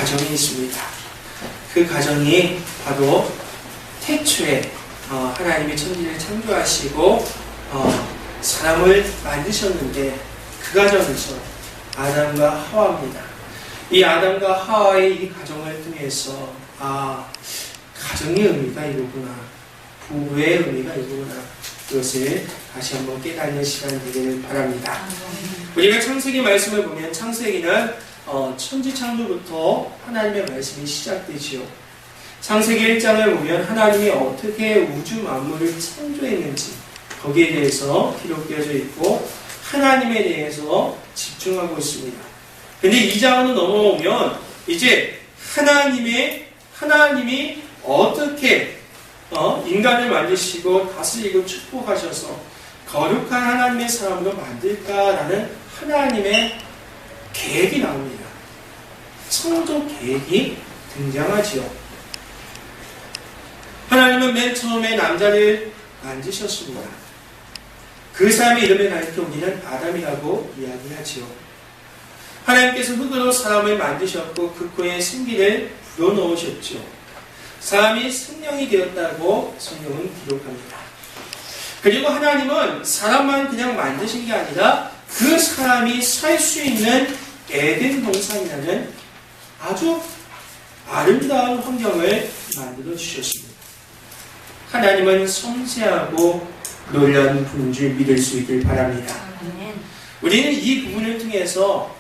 가정이 있습니다. 그 가정이 바로 태초에 하나님이 천지를 창조하시고 사람을 만드셨는데 그 가정에서 아담과 하와입니다. 이 아담과 하와의 이 가정을 통해서 가정의 의미가 이거구나, 부부의 의미가 이거구나, 그것을 다시 한번 깨닫는 시간 되기를 바랍니다. 우리가 창세기 말씀을 보면 창세기는 천지 창조부터 하나님의 말씀이 시작되지요. 창세기 1장을 보면 하나님이 어떻게 우주 만물을 창조했는지 거기에 대해서 기록되어져 있고 하나님에 대해서 집중하고 있습니다. 근데 2장으로 넘어오면 이제 하나님이 어떻게 인간을 만드시고 다스리고 축복하셔서 거룩한 하나님의 사람으로 만들까라는 하나님의 계획이 나옵니다. 창조 계획이 등장하지요. 하나님은 맨 처음에 남자를 만드셨습니다. 그 사람의 이름을 가리켜 우리는 아담이라고 이야기하지요. 하나님께서 흙으로 사람을 만드셨고 그 코에 생기를 불어넣으셨죠. 사람이 생명이 되었다고 성경은 기록합니다. 그리고 하나님은 사람만 그냥 만드신 게 아니라 그 사람이 살 수 있는 에덴 동산이라는 아주 아름다운 환경을 만들어 주셨습니다. 하나님은 섬세하고 놀라운 분인 줄 믿을 수 있길 바랍니다. 우리는 이 부분을 통해서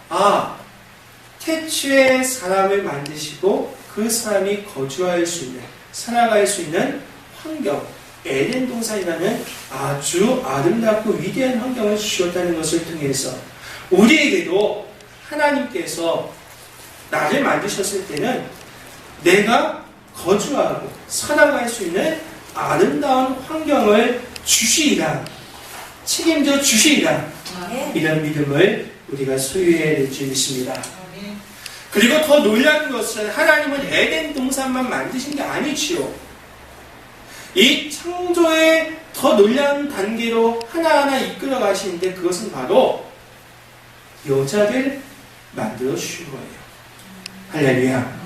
태초에 사람을 만드시고 그 사람이 거주할 수 있는, 살아갈 수 있는 환경, 에덴 동산이라는 아주 아름답고 위대한 환경을 주셨다는 것을 통해서 우리에게도 하나님께서 나를 만드셨을 때는 내가 거주하고 살아갈 수 있는 아름다운 환경을 주시리라, 책임져 주시리라, 이런 믿음을 우리가 소유해야 될 줄 믿습니다. 그리고 더 놀라운 것은 하나님은 에덴 동산만 만드신 게 아니지요. 이 창조의 더 놀라운 단계로 하나하나 이끌어 가시는데 그것은 바로 여자를 만들어 주신 거예요. 할렐루야.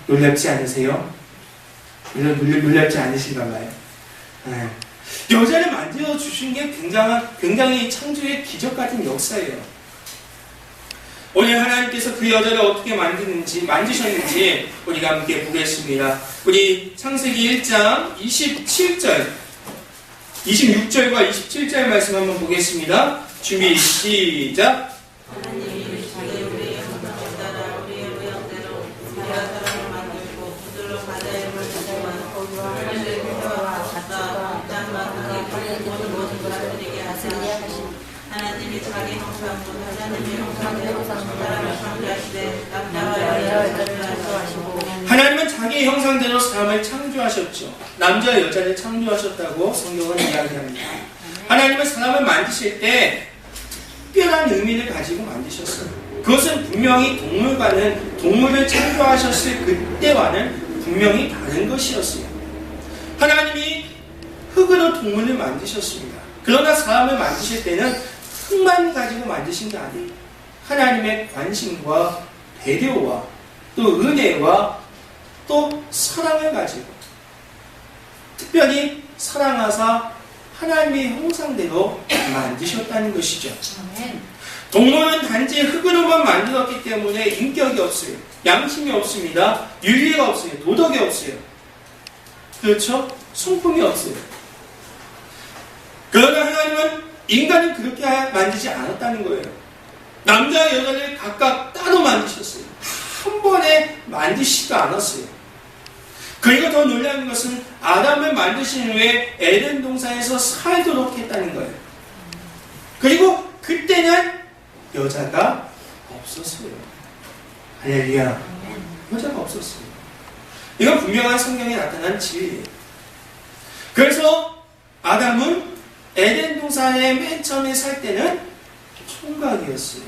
놀랍지 않으세요? 놀랍지 않으신가 봐요. 여자를 만들어 주신 게 굉장히 창조의 기적 같은 역사예요. 오늘 하나님께서 그 여자를 어떻게 만드셨는지 우리가 함께 보겠습니다. 우리 창세기 1장 26절과 27절 말씀 한번 보겠습니다. 준비 시작. 하나님이 자기 형상으로 하나님의 형상대로 하나님은 자기 형상대로 사람을 창조하셨죠. 남자와 여자를 창조하셨다고 성경은 이야기합니다. 하나님은 사람을 만드실 때 특별한 의미를 가지고 만드셨어요. 그것은 분명히 동물을 창조하셨을 그때와는 분명히 다른 것이었어요. 하나님이 흙으로 동물을 만드셨습니다. 그러나 사람을 만드실 때는 흙만 가지고 만드신 게 아니에요. 하나님의 관심과 배려와 또 은혜와 또 사랑을 가지고 특별히 사랑하사 하나님의 형상대로 만드셨다는 것이죠. 동물은 단지 흙으로만 만들었기 때문에 인격이 없어요. 양심이 없습니다. 윤리가 없어요. 도덕이 없어요. 그렇죠? 성품이 없어요. 그러나 하나님은 인간을 그렇게 만들지 않았다는 거예요. 남자와 여자를 각각 따로 만드셨어요. 한 번에 만드시지도 않았어요. 그리고 더 놀라운 것은 아담을 만드신 후에 에덴 동산에서 살도록 했다는 거예요. 그리고 그때는 여자가 없었어요. 할렐루야. 여자가 없었어요. 이건 분명한 성경에 나타난 진리예요. 그래서 아담은 에덴 동산에 맨 처음에 살 때는 총각이었어요.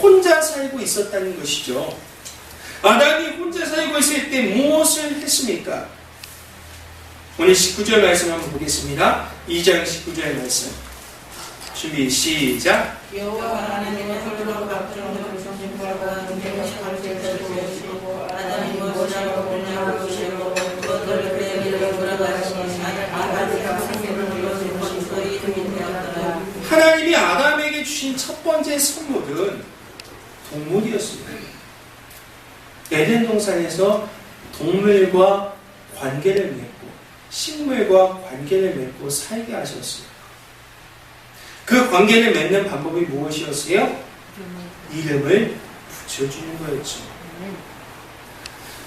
혼자 살고 있었다는 것이죠. 아담이 혼자 살고 있을 때 무엇을 했습니까? 오늘 19절 말씀 한번 보겠습니다. 2장 19절 말씀. 준비 시작. 여호와 하나님은 흙으로 각종 아담이 무엇을 알고 보냐고 보시고 그것들을 그의 길로 돌아가시니 아담이 생명을 이루어진 것으로 이름이 되었더라. 하나님이 아담에게 주신 첫 번째 선물은 동물이었습니다. 에덴 동산에서 동물과 관계를 맺고 식물과 관계를 맺고 살게 하셨어요. 그 관계를 맺는 방법이 무엇이었어요? 이름을 붙여주는 거였죠.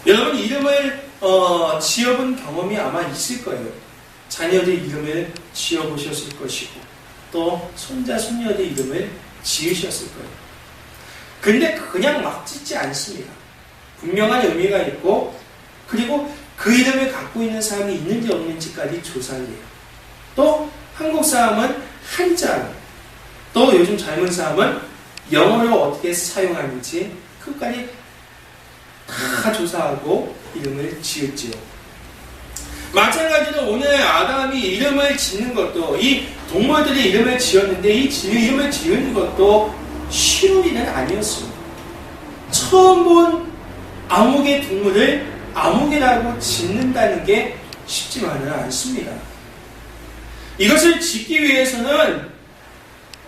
여러분 이름을 지어본 경험이 아마 있을 거예요. 자녀들 이름을 지어보셨을 것이고 또 손자 손녀들 이름을 지으셨을 거예요. 근데 그냥 막 짓지 않습니다. 분명한 의미가 있고 그리고 그 이름을 갖고 있는 사람이 있는지 없는지까지 조사를 해요. 또 한국 사람은 한자로 또 요즘 젊은 사람은 영어로 어떻게 사용하는지 그것까지 다 조사하고 이름을 지었지요. 마찬가지로 오늘 아담이 이름을 짓는 것도 이 동물들이 이름을 지었는데 이 이름을 지은 것도 쉬운 일은 아니었습니다. 처음 본 아무개 동물을 아무개라고 짓는다는 게 쉽지만은 않습니다. 이것을 짓기 위해서는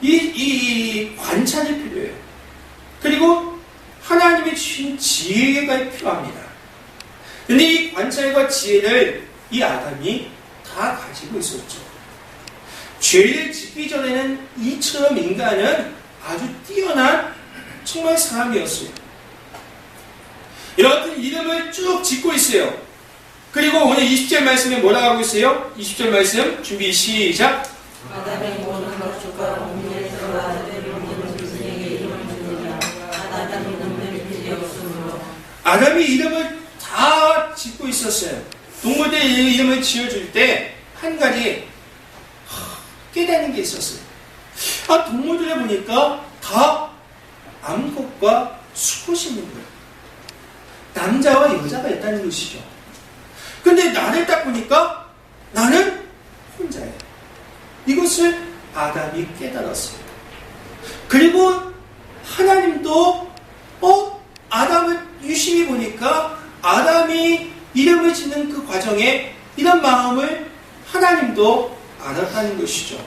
이 관찰이 필요해요. 그리고 하나님이 주신 지혜가 필요합니다. 근데 이 관찰과 지혜를 이 아담이 다 가지고 있었죠. 죄를 짓기 전에는 이처럼 인간은 아주 뛰어난 정말 사람이었어요. 이렇게 이름을 쭉 짓고 있어요. 그리고 오늘 20절 말씀에 뭐라고 하고 있어요? 20절 말씀 준비 시작. 아담이 모든 것과 공동에서 아들을 모든 자에게 이름을 주느니라. 아담이 눈물이 필요 없으므로. 아담이 이름을 다 짓고 있었어요. 동물들 이름을 지어줄 때 한 가지 깨닫는 게 있었어요. 동물들을 보니까 다 암컷과 수컷이 있는 거예요. 남자와 여자가 있다는 것이죠. 근데 나를 딱 보니까 나는 혼자예요. 이것을 아담이 깨달았어요. 그리고 하나님도 아담을 유심히 보니까 아담이 이름을 짓는 그 과정에 이런 마음을 하나님도 알았다는 것이죠.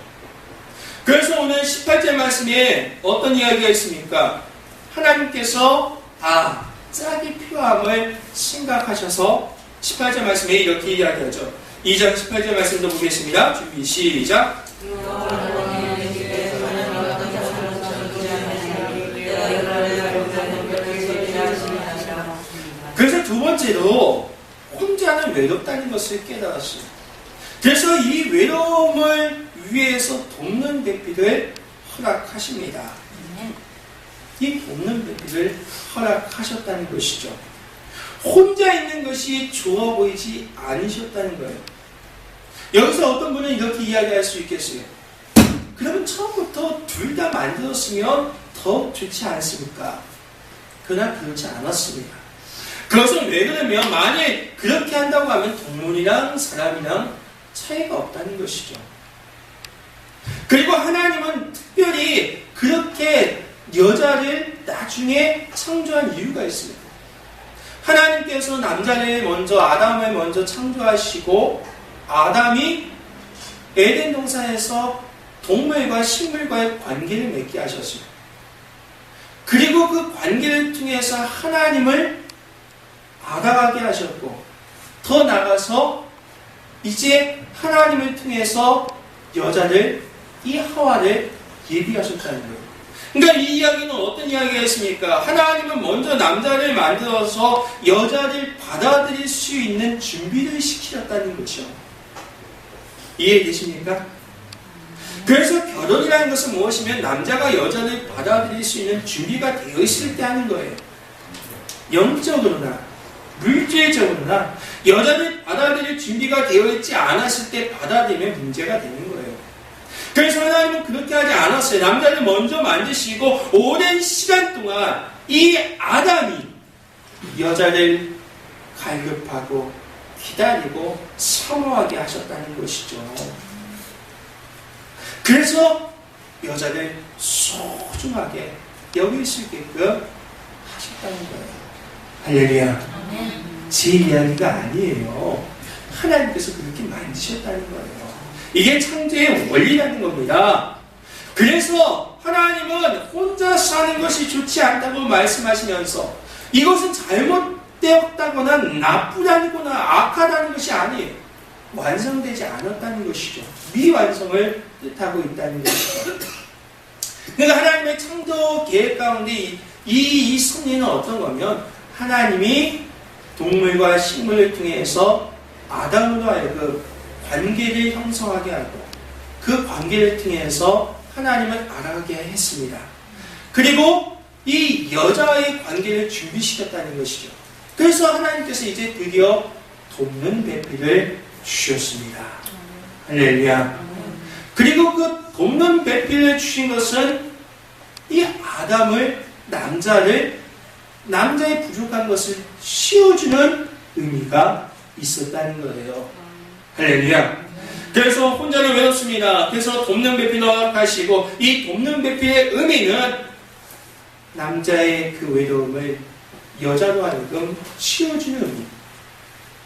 그래서 오늘 18절 말씀에 어떤 이야기가 있습니까? 하나님께서 짝이 필요함을 생각하셔서 18절 말씀에 이렇게 이야기하죠. 2장 18절 말씀도 보겠습니다. 준비 시작. 그래서 두 번째로 혼자는 외롭다는 것을 깨달았어요. 그래서 이 외로움을 위해서 돕는 배필을 허락하십니다. 이 돕는 배필을 허락하셨다는 것이죠. 혼자 있는 것이 좋아 보이지 않으셨다는 거예요. 여기서 어떤 분은 이렇게 이야기할 수 있겠어요. 그러면 처음부터 둘 다 만들었으면 더 좋지 않습니까? 그러나 그렇지 않았습니다. 그것은 왜 그러면 만약 그렇게 한다고 하면 동물이랑 사람이랑 차이가 없다는 것이죠. 그리고 하나님은 특별히 그렇게 여자를 나중에 창조한 이유가 있습니다. 하나님께서 남자를 먼저 아담을 먼저 창조하시고 아담이 에덴 동산에서 동물과 식물과의 관계를 맺게 하셨습니다. 그리고 그 관계를 통해서 하나님을 알아가게 하셨고 더 나아가서 이제 하나님을 통해서 여자를 이 하와를 예비하셨다는 거예요. 그러니까 이 이야기는 어떤 이야기가 있습니까? 하나님은 먼저 남자를 만들어서 여자를 받아들일 수 있는 준비를 시키셨다는 거죠. 이해되십니까? 그래서 결혼이라는 것은 무엇이면 남자가 여자를 받아들일 수 있는 준비가 되어 있을 때 하는 거예요. 영적으로나 물질적으로나 여자를 받아들일 준비가 되어 있지 않았을 때 받아들이면 문제가 되는 거예요. 그래서 하나님은 그렇게 하지 않았어요. 남자를 먼저 만드시고 오랜 시간 동안 이 아담이 여자를 갈급하고 기다리고 사모하게 하셨다는 것이죠. 그래서 여자를 소중하게 여길 수 있게끔 하셨다는 할렐루야. 제 이야기가 아니에요. 하나님께서 그렇게 만드셨다는 거예요. 이게 창조의 원리라는 겁니다. 그래서 하나님은 혼자 사는 것이 좋지 않다고 말씀하시면서 이것은 잘못되었다거나 나쁘다거나 악하다는 것이 아니에요. 완성되지 않았다는 것이죠. 미완성을 뜻하고 있다는 것이죠. 그러니까 하나님의 창조 계획 가운데 이 섭리는 어떤 거면 하나님이 동물과 식물을 통해서 아담으로 하여금 관계를 형성하게 하고 그 관계를 통해서 하나님을 알아가게 했습니다. 그리고 이 여자의 관계를 준비시켰다는 것이죠. 그래서 하나님께서 이제 드디어 돕는 배필을 주셨습니다. 할렐루야. 그리고 그 돕는 배필을 주신 것은 이 아담을 남자의 부족한 것을 씌워주는 의미가 있었다는 거예요. 할렐루야. 그래서 혼자는 외롭습니다. 그래서 돕는 배필을 허락하시고 이 돕는 배필의 의미는 남자의 그 외로움을 여자로 하여금 씌워주는 의미,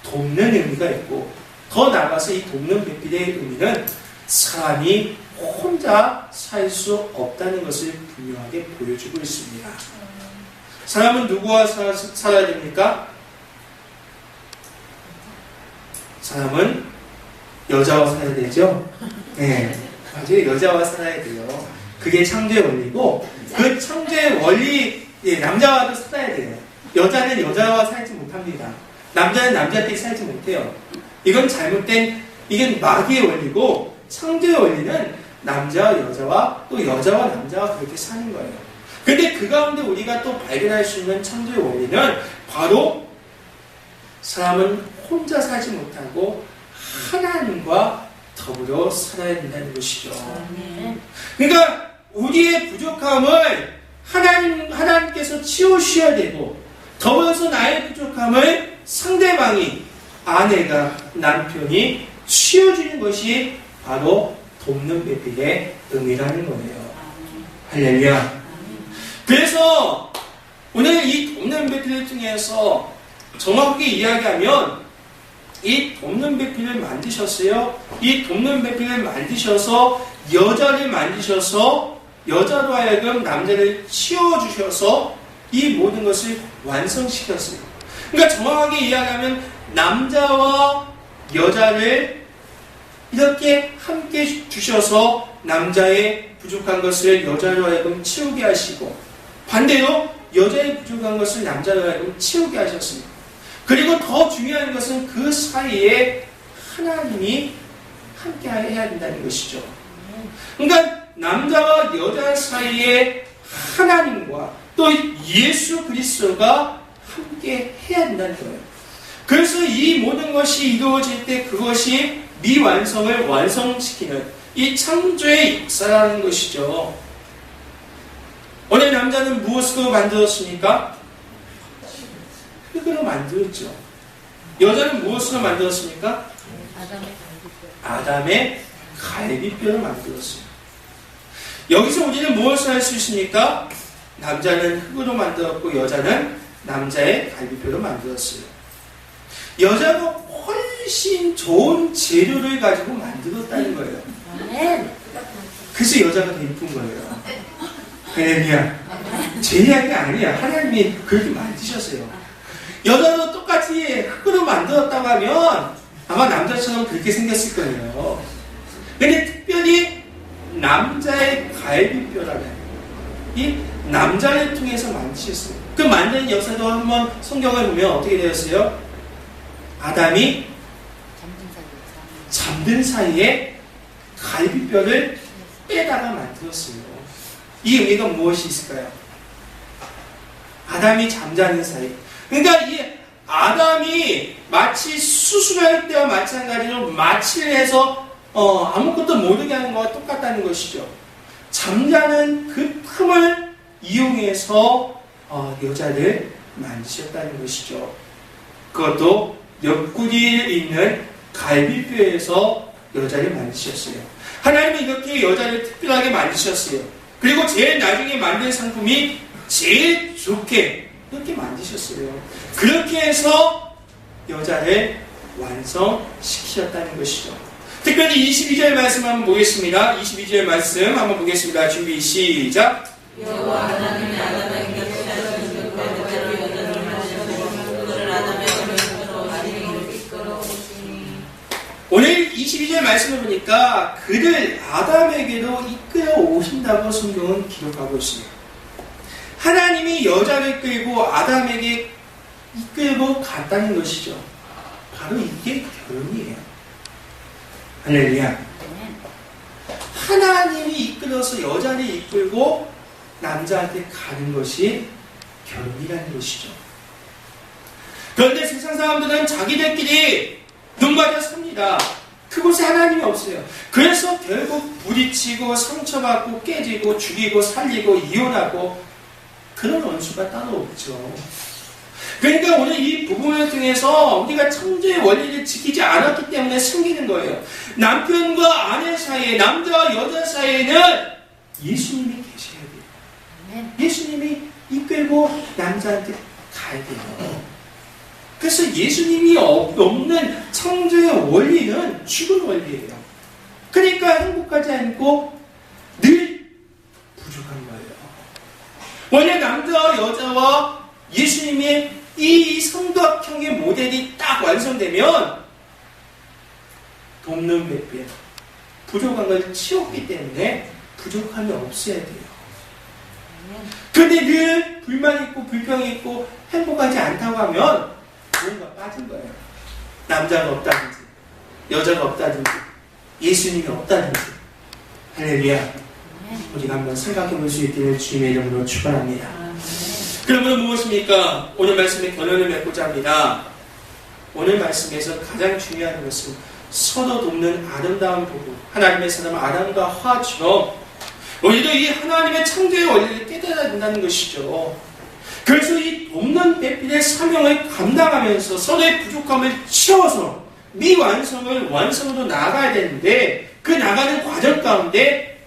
돕는 의미가 있고 더 나아가서 이 돕는 배필의 의미는 사람이 혼자 살 수 없다는 것을 분명하게 보여주고 있습니다. 사람은 누구와 살아야 됩니까? 사람은 여자와 살아야 되죠? 네. 맞아요. 여자와 살아야 돼요. 그게 창조의 원리고, 그 창조의 원리, 남자와도 살아야 돼요. 여자는 여자와 살지 못합니다. 남자는 남자끼리 살지 못해요. 이건 잘못된, 이건 마귀의 원리고, 창조의 원리는 남자와 여자와 또 여자와 남자와 그렇게 사는 거예요. 근데 그 가운데 우리가 또 발견할 수 있는 창조의 원리는 바로 사람은 혼자 살지 못하고 하나님과 더불어 살아야 된다는 것이죠. 그러니까 우리의 부족함을 하나님께서 치우셔야 되고 더불어서 나의 부족함을 상대방이 아내가 남편이 치워주는 것이 바로 돕는 배필의 의미라는 거예요. 할렐루야. 그래서 오늘 이 돕는 배필을 통해서 정확하게 이야기하면 이 돕는 배필을 만드셨어요. 이 돕는 배필을 만드셔서 여자를 만드셔서 여자로 하여금 남자를 치워주셔서 이 모든 것을 완성시켰어요. 그러니까 정확하게 이야기하면 남자와 여자를 이렇게 함께 주셔서 남자의 부족한 것을 여자로 하여금 치우게 하시고 반대로 여자의 부족한 것을 남자로 하여금 치우게 하셨습니다. 그리고 더 중요한 것은 그 사이에 하나님이 함께 해야 된다는 것이죠. 그러니까 남자와 여자 사이에 하나님과 또 예수 그리스도가 함께 해야 된다는 거예요. 그래서 이 모든 것이 이루어질 때 그것이 미완성을 완성시키는 이 창조의 역사라는 것이죠. 오늘 남자는 무엇으로 만들었습니까? 흙으로 만들었죠. 여자는 무엇으로 만들었습니까? 아담의 갈비뼈를 만들었어요. 여기서 우리는 무엇을 할 수 있습니까? 남자는 흙으로 만들었고 여자는 남자의 갈비뼈로 만들었어요. 여자가 훨씬 좋은 재료를 가지고 만들었다는 거예요. 그래서 여자가 더 이쁜 거예요. 할렐루야. 제 이야기가 아니야. 하나님이 그렇게 만드셨어요. 여자도 똑같이 흙으로 만들었다고 하면 아마 남자처럼 그렇게 생겼을 거예요. 근데 특별히 남자의 갈비뼈라는 이 남자를 통해서 만드셨어요. 그 만드는 역사도 한번 성경을 보면 어떻게 되었어요? 아담이 잠든 사이에 갈비뼈를 빼다가 만들었어요. 이 의미가 무엇이 있을까요? 아담이 잠자는 사이. 그러니까 이 아담이 마치 수술할 때와 마찬가지로 마취를 해서 아무것도 모르게 하는 것과 똑같다는 것이죠. 잠자는 그 틈을 이용해서 여자를 만드셨다는 것이죠. 그것도 옆구리에 있는 갈비뼈에서 여자를 만드셨어요. 하나님이 이렇게 여자를 특별하게 만드셨어요. 그리고 제일 나중에 만든 상품이 제일 좋게 이렇게 만드셨어요. 그렇게 해서 여자를 완성시키셨다는 것이죠. 특별히 22절 말씀 한번 보겠습니다. 22절 말씀 한번 보겠습니다. 준비 시작. 여호와 하나님이 아담에게 하신 그대로 여자를 만드시고 그를 아담의 얼굴로 아내에게 이끌어오시니. 오늘 22절 말씀을 보니까 그를 아담에게로 이끌어 오신다고 성경은 기록하고 있습니다. 하나님이 여자를 끌고 아담에게 이끌고 갔다는 것이죠. 바로 이게 결혼이에요. 할렐루야. 하나님이 이끌어서 여자를 이끌고 남자한테 가는 것이 결혼이라는 것이죠. 그런데 세상 사람들은 자기들끼리 눈 맞아 삽니다. 그곳에 하나님이 없어요. 그래서 결국 부딪히고 상처받고 깨지고 죽이고 살리고 이혼하고 그런 원수가 따로 없죠. 그러니까 오늘 이 부분을 통해서 우리가 창조의 원리를 지키지 않았기 때문에 생기는 거예요. 남편과 아내 사이에, 남자와 여자 사이에는 예수님이 계셔야 돼요. 예수님이 이끌고 남자한테 가야 돼요. 그래서 예수님이 없는 창조의 원리는 죽은 원리예요. 그러니까 행복하지 않고 늘 부족한 거예요. 원래 남자와 여자와 예수님의 이 삼각형의 모델이 딱 완성되면 돕는 배필, 부족한 걸 채웠기 때문에 부족함이 없어야 돼요. 그런데 늘 불만 있고 불평이 있고 행복하지 않다고 하면 뭔가 빠진 거예요. 남자가 없다든지 여자가 없다든지 예수님이 없다든지. 할렐루야. 우리가 한번 생각해 볼 수 있기를 주님의 이름으로 축원합니다. 그러면 무엇입니까? 오늘 말씀에 결론을 맺고자 합니다. 오늘 말씀에서 가장 중요한 것은 서로 돕는 아름다운 부부, 하나님의 사람 아담과 하와처럼 우리도 이 하나님의 창조의 원리를 깨달아야 된다는 것이죠. 그래서 이 돕는 배필의 사명을 감당하면서 서로의 부족함을 채워서 미완성을 완성으로 나아가야 되는데 그 나가는 과정 가운데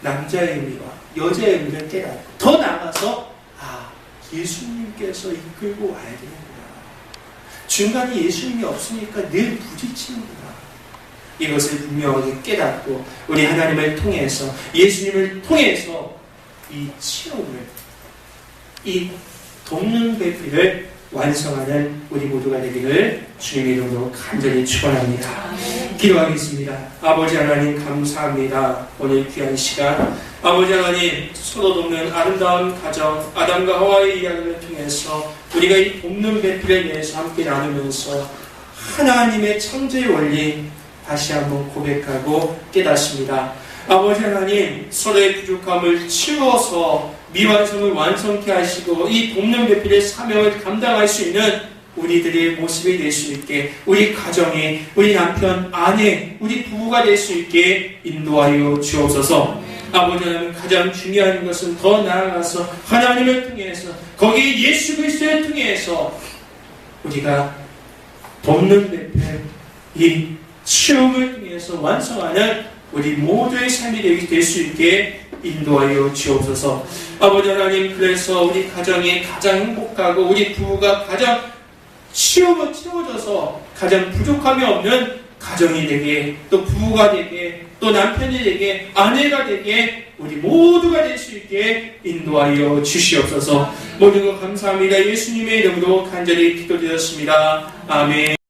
남자의 의미와 여자의 의미를 깨닫고 더 나아가서 예수님께서 이끌고 와야 되는구나. 중간에 예수님이 없으니까 늘 부딪히는구나. 이것을 분명하게 깨닫고 우리 하나님을 통해서 예수님을 통해서 이 체험을 이 돕는 배필을 완성하는 우리 모두가 되기를 주님의 이름으로 간절히 축원합니다. 기도하겠습니다. 아버지 하나님 감사합니다. 오늘 귀한 시간 아버지 하나님 서로 돕는 아름다운 가정 아담과 하와의 이야기를 통해서 우리가 이 돕는 배필에 대해서 함께 나누면서 하나님의 창조의 원리 다시 한번 고백하고 깨닫습니다. 아버지 하나님 서로의 부족함을 채워서 미완성을 완성케 하시고 이 돕는 배필의 사명을 감당할 수 있는 우리들의 모습이 될 수 있게 우리 가정에 우리 남편, 아내, 우리 부부가 될 수 있게 인도하여 주옵소서. 아버지 하나님 가장 중요한 것은 더 나아가서 하나님을 통해서 거기에 예수 그리스도를 통해서 우리가 돕는 배필 이 체험을 통해서 완성하는 우리 모두의 삶이 될 수 있게 인도하여 주옵소서. 아버지 하나님 그래서 우리 가정이 가장 행복하고 우리 부부가 가장 채워져서 가장 부족함이 없는 가정이 되게 또 부부가 되게 또 남편이 되게 아내가 되게 우리 모두가 될 수 있게 인도하여 주시옵소서. 모든 것 감사합니다. 예수님의 이름으로 간절히 기도드렸습니다. 아멘.